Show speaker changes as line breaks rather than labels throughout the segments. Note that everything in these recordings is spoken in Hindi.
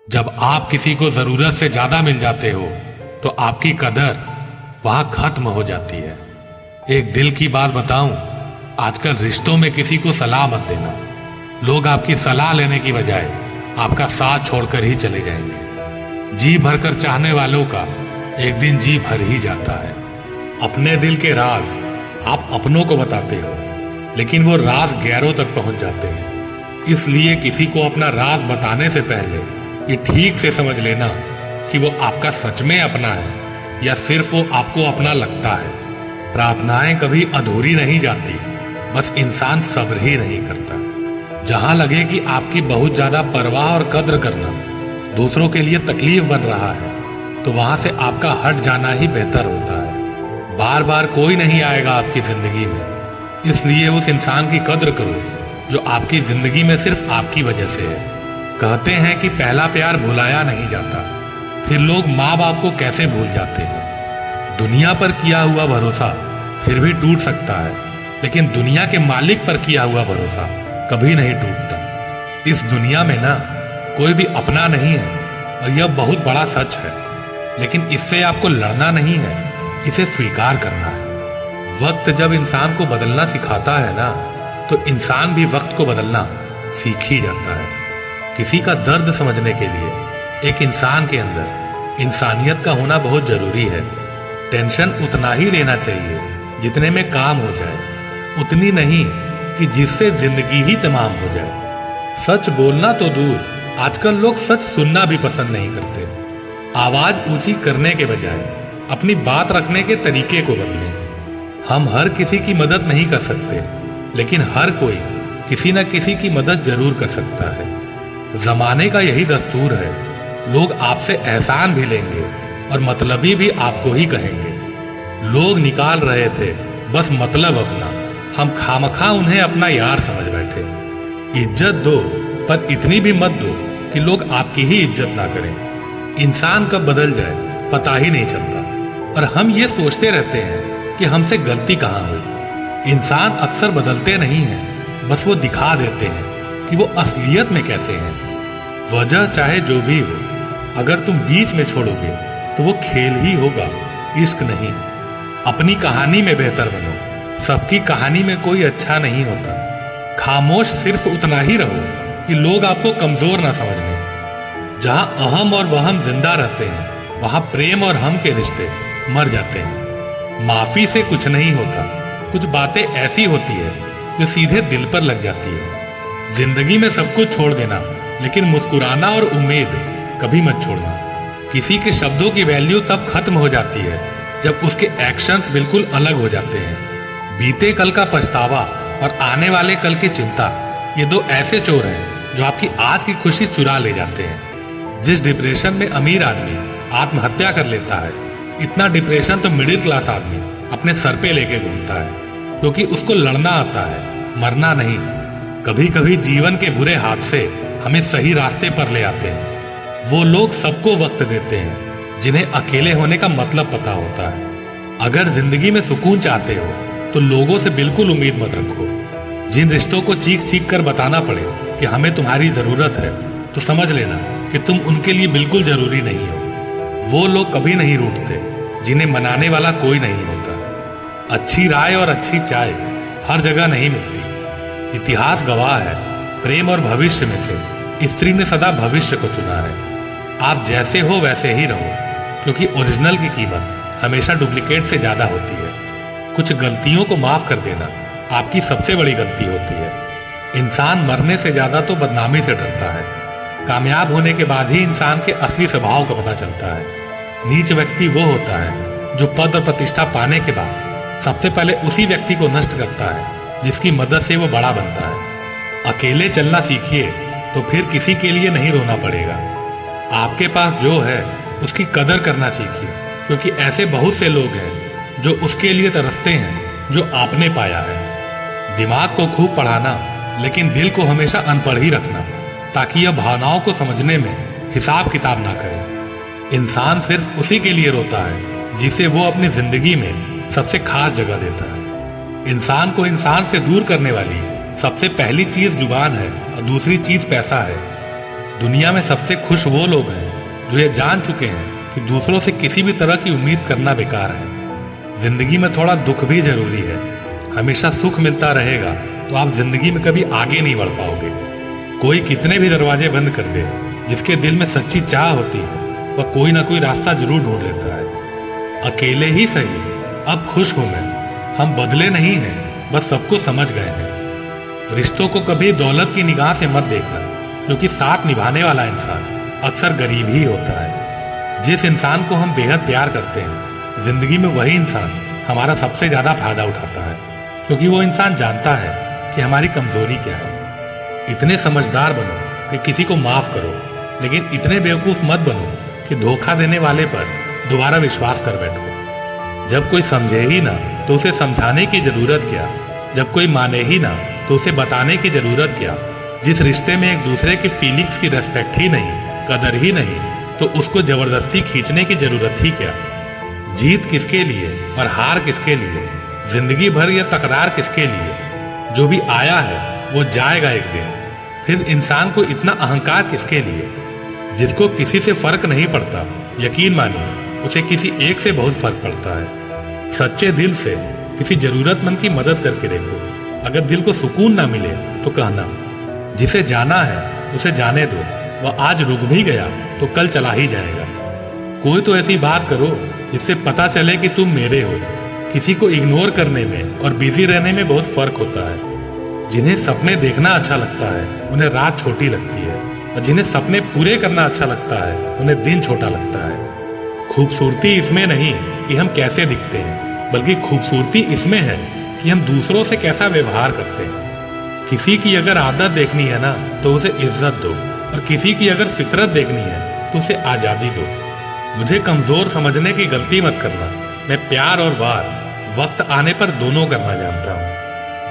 जब आप किसी को जरूरत से ज्यादा मिल जाते हो तो आपकी कदर वहां खत्म हो जाती है। एक दिल की बात बताऊं, आजकल रिश्तों में किसी को सलाह मत देना। लोग आपकी सलाह लेने की बजाय आपका साथ छोड़कर ही चले जाएंगे। जी भरकर चाहने वालों का एक दिन जी भर ही जाता है। अपने दिल के राज आप अपनों को बताते हो, लेकिन वो राज गैरों तक पहुंच जाते हैं। इसलिए किसी को अपना राज बताने से पहले ये ठीक से समझ लेना कि वो आपका सच में अपना है या सिर्फ वो आपको अपना लगता है। प्रार्थनाएं कभी अधूरी नहीं जाती, बस इंसान सब्र ही नहीं करता। जहां लगे कि आपकी बहुत ज्यादा परवाह और कद्र करना दूसरों के लिए तकलीफ बन रहा है, तो वहां से आपका हट जाना ही बेहतर होता है। बार बार कोई नहीं आएगा आपकी जिंदगी में, इसलिए उस इंसान की कद्र करो जो आपकी जिंदगी में सिर्फ आपकी वजह से है। कहते हैं कि पहला प्यार भुलाया नहीं जाता, फिर लोग माँ बाप को कैसे भूल जाते हैं। दुनिया पर किया हुआ भरोसा फिर भी टूट सकता है, लेकिन दुनिया के मालिक पर किया हुआ भरोसा कभी नहीं टूटता। इस दुनिया में ना कोई भी अपना नहीं है, और यह बहुत बड़ा सच है। लेकिन इससे आपको लड़ना नहीं है, इसे स्वीकार करना है। वक्त जब इंसान को बदलना सिखाता है ना, तो इंसान भी वक्त को बदलना सीख ही जाता है। किसी का दर्द समझने के लिए एक इंसान के अंदर इंसानियत का होना बहुत जरूरी है। टेंशन उतना ही लेना चाहिए जितने में काम हो जाए, उतनी नहीं कि जिससे जिंदगी ही तमाम हो जाए। सच बोलना तो दूर, आजकल लोग सच सुनना भी पसंद नहीं करते। आवाज ऊंची करने के बजाय अपनी बात रखने के तरीके को बदलें। हम हर किसी की मदद नहीं कर सकते, लेकिन हर कोई किसी न किसी की मदद जरूर कर सकता है। जमाने का यही दस्तूर है, लोग आपसे एहसान भी लेंगे और मतलबी भी आपको ही कहेंगे। लोग निकाल रहे थे बस मतलब अपना, हम खामखा उन्हें अपना यार समझ बैठे। इज्जत दो, पर इतनी भी मत दो कि लोग आपकी ही इज्जत ना करें। इंसान कब बदल जाए पता ही नहीं चलता, और हम ये सोचते रहते हैं कि हमसे गलती कहाँ हुई। इंसान अक्सर बदलते नहीं हैं, बस वो दिखा देते हैं कि वो असलियत में कैसे हैं। वजह चाहे जो भी हो, अगर तुम बीच में छोड़ोगे तो वो खेल ही होगा, इश्क नहीं। अपनी कहानी में बेहतर बनो, सबकी कहानी में कोई अच्छा नहीं होता। खामोश सिर्फ उतना ही रहो कि लोग आपको कमजोर ना समझ लें। जहां अहम और वहम जिंदा रहते हैं, वहां प्रेम और हम के रिश्ते मर जाते हैं। माफी से कुछ नहीं होता, कुछ बातें ऐसी होती है जो सीधे दिल पर लग जाती है। जिंदगी में सब कुछ छोड़ देना, लेकिन मुस्कुराना और उम्मीद कभी मत छोड़ना। किसी के शब्दों की वैल्यू तब खत्म हो जाती है जब उसके एक्शंस बिल्कुल अलग हो जाते हैं। बीते कल का पछतावा और आने वाले कल की चिंता, ये दो ऐसे चोर हैं जो आपकी आज की खुशी चुरा ले जाते हैं। जिस डिप्रेशन में अमीर आदमी आत्महत्या कर लेता है, इतना डिप्रेशन तो मिडिल क्लास आदमी अपने सर पे लेके घूमता है, क्योंकि उसको लड़ना आता है, मरना नहीं। कभी कभी जीवन के बुरे हादसे हमें सही रास्ते पर ले आते हैं। वो लोग सबको वक्त देते हैं जिन्हें अकेले होने का मतलब पता होता है। अगर जिंदगी में सुकून चाहते हो तो लोगों से बिल्कुल उम्मीद मत रखो। जिन रिश्तों को चीख चीख कर बताना पड़े कि हमें तुम्हारी जरूरत है, तो समझ लेना कि तुम उनके लिए बिल्कुल जरूरी नहीं हो। वो लोग कभी नहीं रूठते जिन्हें मनाने वाला कोई नहीं होता। अच्छी राय और अच्छी चाय हर जगह नहीं मिलती। इतिहास गवाह है, प्रेम और भविष्य में से स्त्री ने सदा भविष्य को चुना है। आप जैसे हो वैसे ही रहो, क्योंकि ओरिजिनल की कीमत हमेशा डुप्लीकेट से ज्यादा होती है। कुछ गलतियों को माफ कर देना आपकी सबसे बड़ी गलती होती है। इंसान मरने से ज्यादा तो बदनामी से डरता है। कामयाब होने के बाद ही इंसान के असली स्वभाव का पता चलता है। नीच व्यक्ति वो होता है जो पद और प्रतिष्ठा पाने के बाद सबसे पहले उसी व्यक्ति को नष्ट करता है जिसकी मदद से वो बड़ा बनता है। अकेले चलना सीखिए, तो फिर किसी के लिए नहीं रोना पड़ेगा। आपके पास जो है उसकी कदर करना सीखिए, क्योंकि ऐसे बहुत से लोग हैं जो उसके लिए तरसते हैं जो आपने पाया है। दिमाग को खूब पढ़ाना, लेकिन दिल को हमेशा अनपढ़ ही रखना, ताकि यह भावनाओं को समझने में हिसाब किताब ना करे। इंसान सिर्फ उसी के लिए रोता है जिसे वो अपनी जिंदगी में सबसे खास जगह देता है। इंसान को इंसान से दूर करने वाली सबसे पहली चीज जुबान है और दूसरी चीज पैसा है। दुनिया में सबसे खुश वो लोग हैं जो ये जान चुके हैं कि दूसरों से किसी भी तरह की उम्मीद करना बेकार है। जिंदगी में थोड़ा दुख भी जरूरी है। हमेशा सुख मिलता रहेगा तो आप जिंदगी में कभी आगे नहीं बढ़ पाओगे। कोई कितने भी दरवाजे बंद कर दे, जिसके दिल में सच्ची चाह होती है वह कोई ना कोई रास्ता जरूर ढूंढ लेता है। अकेले ही सही, अब खुश हूं मैं। हम बदले नहीं हैं, बस सबको समझ गए हैं। रिश्तों को कभी दौलत की निगाह से मत देखना, क्योंकि साथ निभाने वाला इंसान अक्सर गरीब ही होता है। जिस इंसान को हम बेहद प्यार करते हैं, जिंदगी में वही इंसान हमारा सबसे ज्यादा फायदा उठाता है, क्योंकि वो इंसान जानता है कि हमारी कमजोरी क्या है। इतने समझदार बनो कि किसी को माफ करो, लेकिन इतने बेवकूफ मत बनो कि धोखा देने वाले पर दोबारा विश्वास कर बैठो। जब कोई समझे ही ना तो उसे समझाने की जरूरत क्या, जब कोई माने ही ना तो उसे बताने की जरूरत क्या। जिस रिश्ते में एक दूसरे की फीलिंग्स की रेस्पेक्ट ही नहीं, कदर ही नहीं, तो उसको जबरदस्ती खींचने की जरूरत ही क्या। जीत किसके लिए और हार किसके लिए, जिंदगी भर या तकरार किसके लिए। जो भी आया है वो जाएगा एक दिन। फिर इंसान को इतना अहंकार किसके लिए। जिसको किसी से फर्क नहीं पड़ता, यकीन मानिए उसे किसी एक से बहुत फर्क पड़ता है। सच्चे दिल से किसी जरूरतमंद की मदद करके देखो। अगर दिल को सुकून ना मिले तो कहना, जिसे जाना है उसे जाने दो। वह आज रुक भी गया तो कल चला ही जाएगा। कोई तो ऐसी बात करो जिससे पता चले कि तुम मेरे हो। किसी को इग्नोर करने में और बिजी रहने में बहुत फर्क होता है। जिन्हें सपने देखना अच्छा लगता है उन्हें रात छोटी लगती है, और जिन्हें सपने पूरे करना अच्छा लगता है उन्हें दिन छोटा लगता है। खूबसूरती इसमें नहीं कि हम कैसे दिखते हैं, बल्कि खूबसूरती इसमें है कि हम दूसरों से कैसा व्यवहार करते हैं। किसी की अगर आदत देखनी है ना तो उसे इज्जत दो, और किसी की अगर फितरत देखनी है तो उसे आजादी दो। मुझे कमजोर समझने की गलती मत करना। मैं प्यार और वार वक्त आने पर दोनों करना जानता हूँ।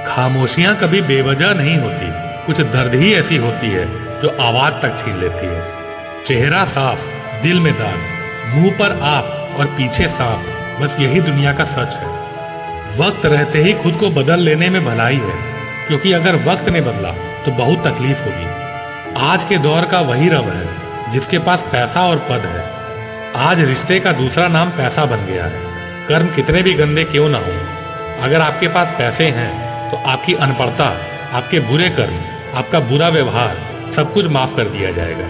खामोशियां कभी बेवजह नहीं होती, कुछ दर्द ही ऐसी होती है जो आवाज तक छीन लेती है। चेहरा साफ, दिल में दाग, मुंह पर आप और पीछे सांप, बस यही दुनिया का सच है। वक्त रहते ही खुद को बदल लेने में भलाई है, क्योंकि अगर वक्त ने बदला तो बहुत तकलीफ होगी। आज के दौर का वही रब है जिसके पास पैसा और पद है। आज रिश्ते का दूसरा नाम पैसा बन गया है। कर्म कितने भी गंदे क्यों ना हो, अगर आपके पास पैसे हैं तो आपकी अनपढ़ता, आपके बुरे कर्म, आपका बुरा व्यवहार सब कुछ माफ कर दिया जाएगा।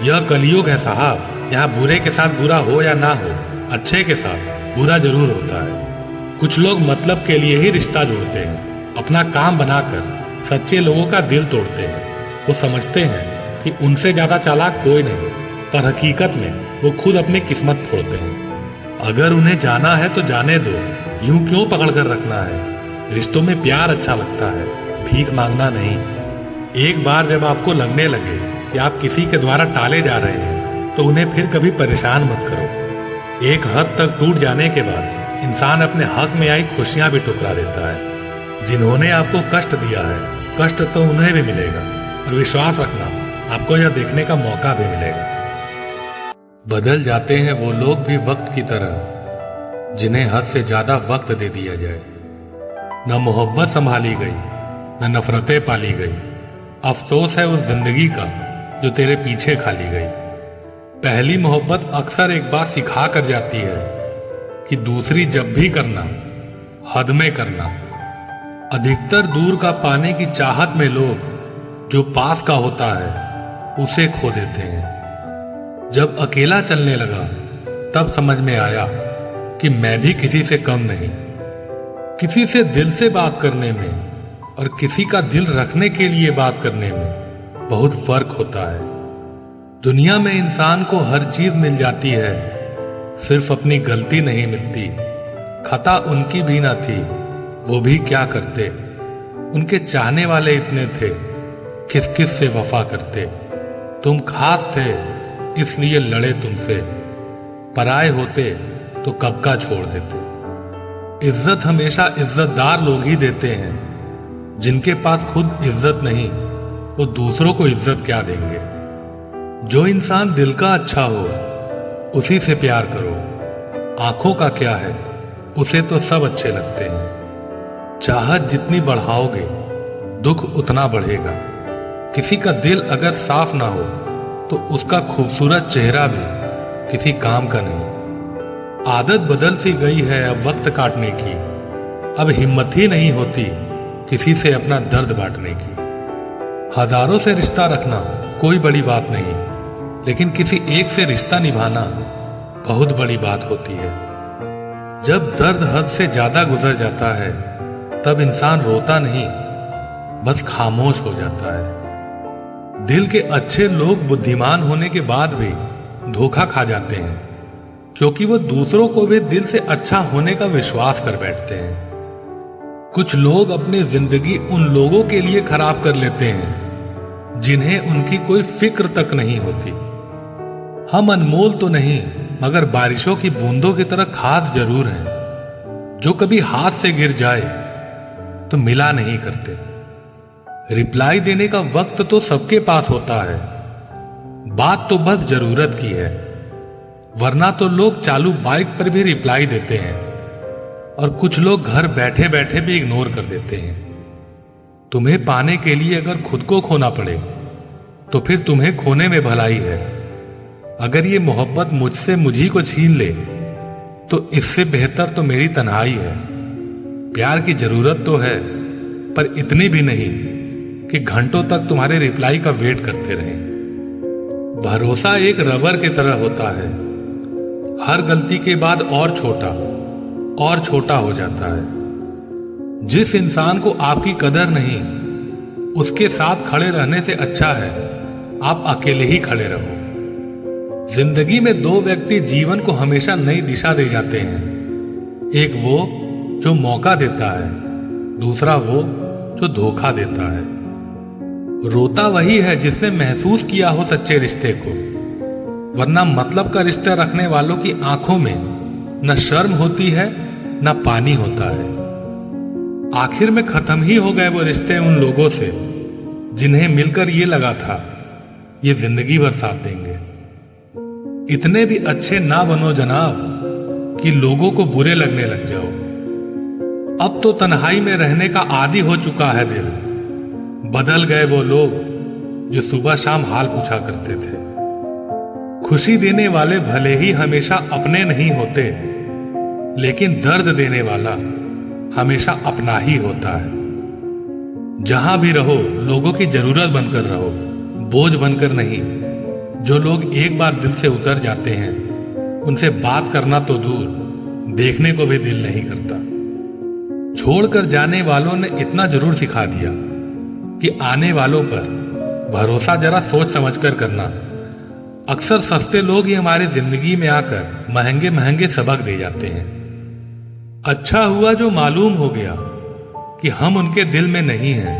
यह कलयुग है साहब। यहाँ बुरे के साथ बुरा हो या ना हो, अच्छे के साथ बुरा जरूर होता है। कुछ लोग मतलब के लिए ही रिश्ता जोड़ते हैं, अपना काम बनाकर सच्चे लोगों का दिल तोड़ते हैं। वो समझते हैं कि उनसे ज्यादा चालाक कोई नहीं, पर हकीकत में वो खुद अपनी किस्मत फोड़ते हैं। अगर उन्हें जाना है तो जाने दो, यूं क्यों पकड़ कर रखना है। रिश्तों में प्यार अच्छा लगता है, भीख मांगना नहीं। एक बार जब आपको लगने लगे कि आप किसी के द्वारा टाले जा रहे हैं तो उन्हें फिर कभी परेशान मत करो। एक हद तक टूट जाने के बाद इंसान अपने हक में आई खुशियां भी ठुकरा देता है। जिन्होंने आपको कष्ट दिया है, कष्ट तो उन्हें भी मिलेगा, और विश्वास रखना आपको यह देखने का मौका भी मिलेगा। बदल जाते हैं वो लोग भी वक्त की तरह, जिन्हें हद से ज्यादा वक्त दे दिया जाए। न मोहब्बत संभाली गई, न नफरतें पाली गई। अफसोस है उस जिंदगी का जो तेरे पीछे खाली गई। पहली मोहब्बत अक्सर एक बात सिखा कर जाती है कि दूसरी जब भी करना, हद में करना। अधिकतर दूर का पाने की चाहत में लोग जो पास का होता है उसे खो देते हैं। जब अकेला चलने लगा तब समझ में आया कि मैं भी किसी से कम नहीं। किसी से दिल से बात करने में और किसी का दिल रखने के लिए बात करने में बहुत फर्क होता है। दुनिया में इंसान को हर चीज मिल जाती है, सिर्फ अपनी गलती नहीं मिलती। खता उनकी भी ना थी, वो भी क्या करते। उनके चाहने वाले इतने थे, किस किस से वफा करते। तुम खास थे इसलिए लड़े तुमसे, पराए होते तो कब का छोड़ देते। इज्जत हमेशा इज्जतदार लोग ही देते हैं। जिनके पास खुद इज्जत नहीं, वो दूसरों को इज्जत क्या देंगे। जो इंसान दिल का अच्छा हो उसी से प्यार करो। आंखों का क्या है, उसे तो सब अच्छे लगते हैं। चाहत जितनी बढ़ाओगे दुख उतना बढ़ेगा। किसी का दिल अगर साफ ना हो तो उसका खूबसूरत चेहरा भी किसी काम का नहीं। आदत बदल सी गई है अब वक्त काटने की, अब हिम्मत ही नहीं होती किसी से अपना दर्द बांटने की। हजारों से रिश्ता रखना कोई बड़ी बात नहीं, लेकिन किसी एक से रिश्ता निभाना बहुत बड़ी बात होती है। जब दर्द हद से ज्यादा गुजर जाता है तब इंसान रोता नहीं, बस खामोश हो जाता है। दिल के अच्छे लोग बुद्धिमान होने के बाद भी धोखा खा जाते हैं, क्योंकि वो दूसरों को भी दिल से अच्छा होने का विश्वास कर बैठते हैं। कुछ लोग अपनी जिंदगी उन लोगों के लिए खराब कर लेते हैं जिन्हें उनकी कोई फिक्र तक नहीं होती। हम अनमोल तो नहीं, मगर बारिशों की बूंदों की तरह खास जरूर हैं, जो कभी हाथ से गिर जाए तो मिला नहीं करते। रिप्लाई देने का वक्त तो सबके पास होता है, बात तो बस जरूरत की है। वरना तो लोग चालू बाइक पर भी रिप्लाई देते हैं और कुछ लोग घर बैठे बैठे भी इग्नोर कर देते हैं। तुम्हें पाने के लिए अगर खुद को खोना पड़े तो फिर तुम्हें खोने में भलाई है। अगर ये मोहब्बत मुझसे मुझी को छीन ले तो इससे बेहतर तो मेरी तन्हाई है। प्यार की जरूरत तो है, पर इतनी भी नहीं कि घंटों तक तुम्हारे रिप्लाई का वेट करते रहें। भरोसा एक रबर की तरह होता है, हर गलती के बाद और छोटा हो जाता है। जिस इंसान को आपकी कदर नहीं, उसके साथ खड़े रहने से अच्छा है आप अकेले ही खड़े रहो। जिंदगी में दो व्यक्ति जीवन को हमेशा नई दिशा दे जाते हैं, एक वो जो मौका देता है, दूसरा वो जो धोखा देता है। रोता वही है जिसने महसूस किया हो सच्चे रिश्ते को, वरना मतलब का रिश्ता रखने वालों की आंखों में न शर्म होती है न पानी होता है। आखिर में खत्म ही हो गए वो रिश्ते उन लोगों से जिन्हें मिलकर ये लगा था ये जिंदगी भर साथ देंगे। इतने भी अच्छे ना बनो जनाब कि लोगों को बुरे लगने लग जाओ। अब तो तन्हाई में रहने का आदी हो चुका है दिल। बदल गए वो लोग जो सुबह शाम हाल पूछा करते थे। खुशी देने वाले भले ही हमेशा अपने नहीं होते, लेकिन दर्द देने वाला हमेशा अपना ही होता है। जहां भी रहो लोगों की जरूरत बनकर रहो, बोझ बनकर नहीं। जो लोग एक बार दिल से उतर जाते हैं उनसे बात करना तो दूर, देखने को भी दिल नहीं करता। छोड़कर जाने वालों ने इतना जरूर सिखा दिया कि आने वालों पर भरोसा जरा सोच समझकर करना। अक्सर सस्ते लोग ही हमारी जिंदगी में आकर महंगे महंगे सबक दे जाते हैं। अच्छा हुआ जो मालूम हो गया कि हम उनके दिल में नहीं हैं,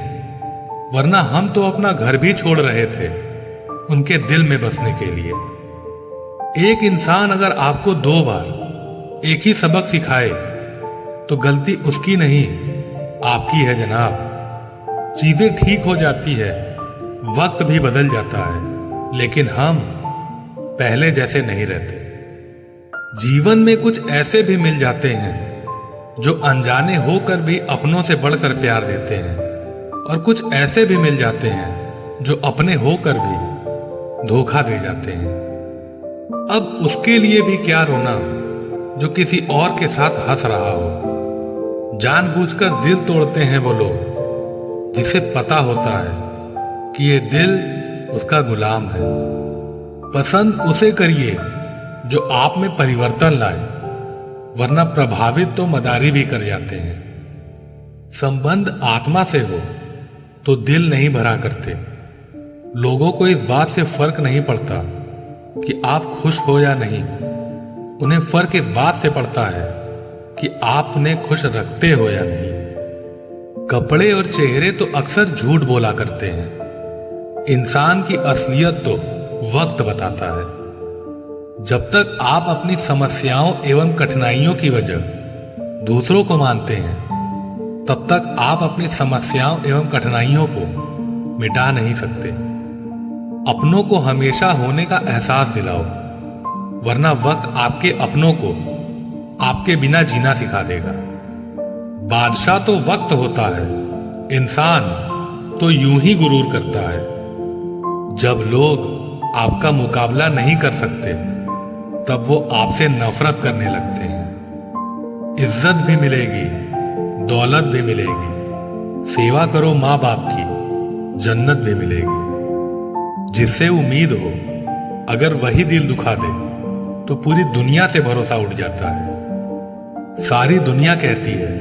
वरना हम तो अपना घर भी छोड़ रहे थे उनके दिल में बसने के लिए। एक इंसान अगर आपको 2 बार एक ही सबक सिखाए तो गलती उसकी नहीं आपकी है जनाब। चीजें ठीक हो जाती है, वक्त भी बदल जाता है, लेकिन हम पहले जैसे नहीं रहते। जीवन में कुछ ऐसे भी मिल जाते हैं जो अनजाने होकर भी अपनों से बढ़कर प्यार देते हैं, और कुछ ऐसे भी मिल जाते हैं जो अपने होकर भी धोखा दे जाते हैं। अब उसके लिए भी क्या रोना जो किसी और के साथ हंस रहा हो। जानबूझकर दिल तोड़ते हैं वो लोग जिसे पता होता है कि ये दिल उसका गुलाम है। पसंद उसे करिए जो आप में परिवर्तन लाए, वरना प्रभावित तो मदारी भी कर जाते हैं। संबंध आत्मा से हो तो दिल नहीं भरा करते। लोगों को इस बात से फर्क नहीं पड़ता कि आप खुश हो या नहीं, उन्हें फर्क इस बात से पड़ता है कि आप उन्हें खुश रखते हो या नहीं। कपड़े और चेहरे तो अक्सर झूठ बोला करते हैं, इंसान की असलियत तो वक्त बताता है। जब तक आप अपनी समस्याओं एवं कठिनाइयों की वजह दूसरों को मानते हैं, तब तक आप अपनी समस्याओं एवं कठिनाइयों को मिटा नहीं सकते। अपनों को हमेशा होने का एहसास दिलाओ, वरना वक्त आपके अपनों को आपके बिना जीना सिखा देगा। बादशाह तो वक्त होता है, इंसान तो यूं ही गुरूर करता है। जब लोग आपका मुकाबला नहीं कर सकते, तब वो आपसे नफरत करने लगते हैं। इज्जत भी मिलेगी, दौलत भी मिलेगी, सेवा करो माँ बाप की, जन्नत भी मिलेगी। जिससे उम्मीद हो, अगर वही दिल दुखा दे तो पूरी दुनिया से भरोसा उठ जाता है। सारी दुनिया कहती है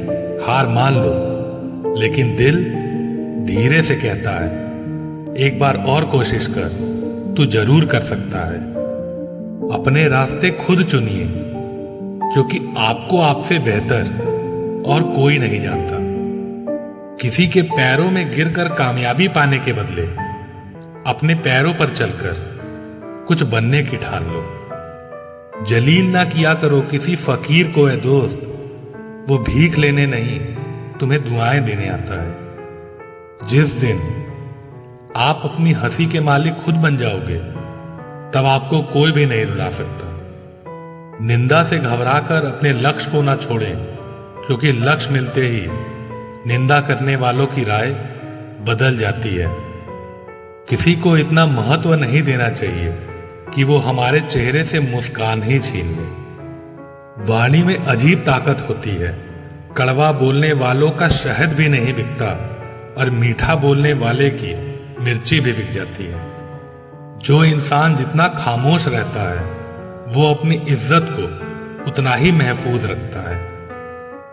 हार मान लो, लेकिन दिल धीरे से कहता है एक बार और कोशिश कर, तू जरूर कर सकता है। अपने रास्ते खुद चुनिए, क्योंकि आपको आपसे बेहतर और कोई नहीं जानता। किसी के पैरों में गिरकर कामयाबी पाने के बदले अपने पैरों पर चलकर कुछ बनने की ठान लो। जलील ना किया करो किसी फकीर को है दोस्त, वो भीख लेने नहीं तुम्हें दुआएं देने आता है। जिस दिन आप अपनी हंसी के मालिक खुद बन जाओगे, तब आपको कोई भी नहीं रुला सकता। निंदा से घबराकर अपने लक्ष्य को ना छोड़ें, क्योंकि लक्ष्य मिलते ही निंदा करने वालों की राय बदल जाती है। किसी को इतना महत्व नहीं देना चाहिए कि वो हमारे चेहरे से मुस्कान ही छीन ले। वाणी में अजीब ताकत होती है। कड़वा बोलने वालों का शहद भी नहीं बिकता और मीठा बोलने वाले की मिर्ची भी बिक जाती है। जो इंसान जितना खामोश रहता है, वो अपनी इज्जत को उतना ही महफूज रखता है।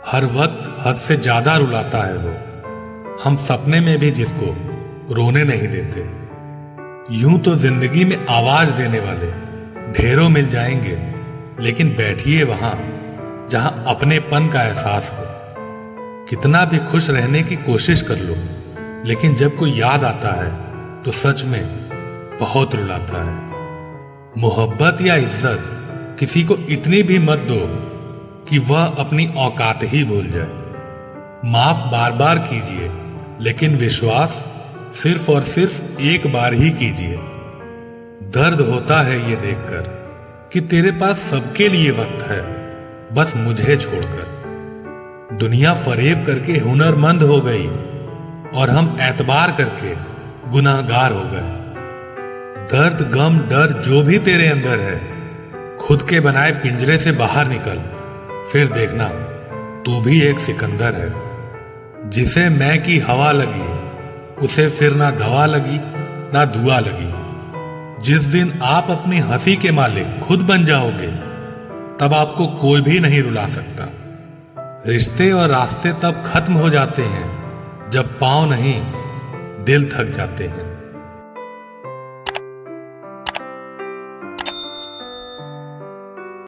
हर वक्त हद से ज्यादा रुलाता है वो, हम सपने में भी जिसको रोने नहीं देते। यूं तो जिंदगी में आवाज देने वाले ढेरों मिल जाएंगे, लेकिन बैठिए वहां जहां अपनेपन का एहसास हो। कितना भी खुश रहने की कोशिश कर लो, लेकिन जब कोई याद आता है तो सच में बहुत रुलाता है। मोहब्बत या इज्जत किसी को इतनी भी मत दो कि वह अपनी औकात ही भूल जाए। माफ बार बार कीजिए, लेकिन विश्वास सिर्फ और सिर्फ एक बार ही कीजिए। दर्द होता है ये देखकर कि तेरे पास सबके लिए वक्त है, बस मुझे छोड़कर। दुनिया फरेब करके हुनरमंद हो गई और हम एतबार करके गुनाहगार हो गए। दर्द, गम, डर जो भी तेरे अंदर है, खुद के बनाए पिंजरे से बाहर निकल, फिर देखना तू भी एक सिकंदर है। जिसे मैं की हवा लगी, उसे फिर ना दवा लगी ना दुआ लगी। जिस दिन आप अपनी हंसी के मालिक खुद बन जाओगे, तब आपको कोई भी नहीं रुला सकता। रिश्ते और रास्ते तब खत्म हो जाते हैं जब पांव नहीं, दिल थक जाते हैं।